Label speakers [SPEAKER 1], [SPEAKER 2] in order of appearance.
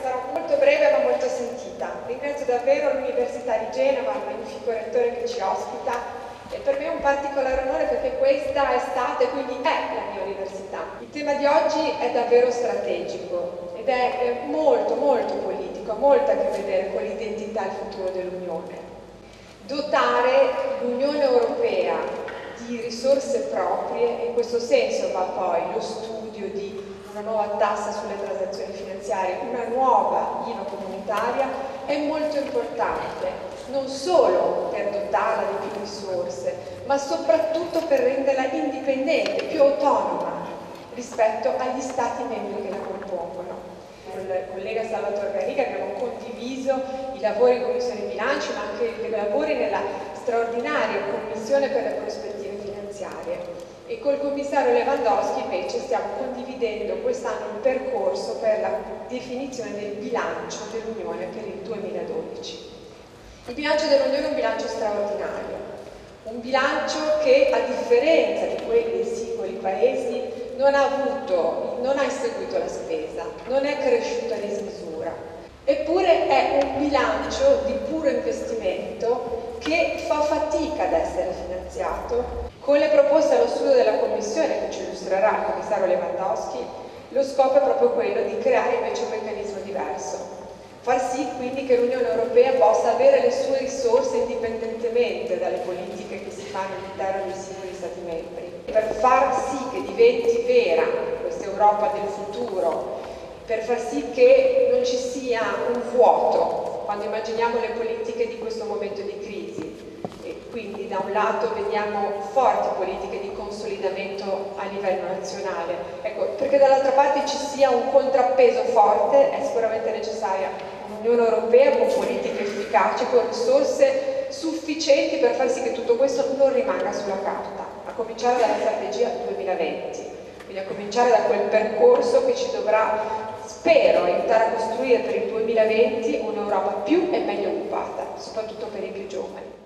[SPEAKER 1] Sarò molto breve ma molto sentita. Ringrazio davvero l'Università di Genova, il magnifico rettore che ci ospita, e per me è un particolare onore perché questa è stata e quindi è la mia università. Il tema di oggi è davvero strategico ed è molto politico, ha molto a che vedere con l'identità e il futuro dell'Unione. Dotare l'Unione Europea di risorse proprie, e in questo senso va poi lo studio di una nuova tassa sulle transazioni finanziarie, una nuova IVA comunitaria, è molto importante, non solo per dotarla di più risorse, ma soprattutto per renderla indipendente, più autonoma rispetto agli Stati membri che la compongono. Con il collega Salvatore Garriga abbiamo condiviso i lavori in Commissione Bilancio, ma anche i lavori nella straordinaria Commissione per le prospettive finanziarie. E col commissario Lewandowski invece stiamo condividendo quest'anno il percorso per la definizione del bilancio dell'Unione per il 2012. Il bilancio dell'Unione è un bilancio straordinario, un bilancio che a differenza di quelli dei singoli paesi non ha inseguito la spesa, non è cresciuta a dismisura, eppure è un bilancio di puro investimento che fa fatica ad essere finanziato. Con le proposte allo studio della Commissione, che ci illustrerà il commissario Lewandowski, lo scopo è proprio quello di creare invece un meccanismo diverso, far sì quindi che l'Unione Europea possa avere le sue risorse indipendentemente dalle politiche che si fanno all'interno dei singoli Stati membri, per far sì che diventi vera questa Europa del futuro, per far sì che non ci sia un vuoto quando immaginiamo le politiche di questo momento di crisi. E quindi da un lato vediamo forti politiche di consolidamento a livello nazionale, ecco, perché dall'altra parte ci sia un contrappeso forte, è sicuramente necessaria un'Unione Europea con politiche efficaci, con risorse sufficienti per far sì che tutto questo non rimanga sulla carta, a cominciare dalla strategia 2020, quindi a cominciare da quel percorso che ci dovrà, spero, aiutare a costruire per il 2020 un'Europa più e meglio occupata, soprattutto per i più giovani.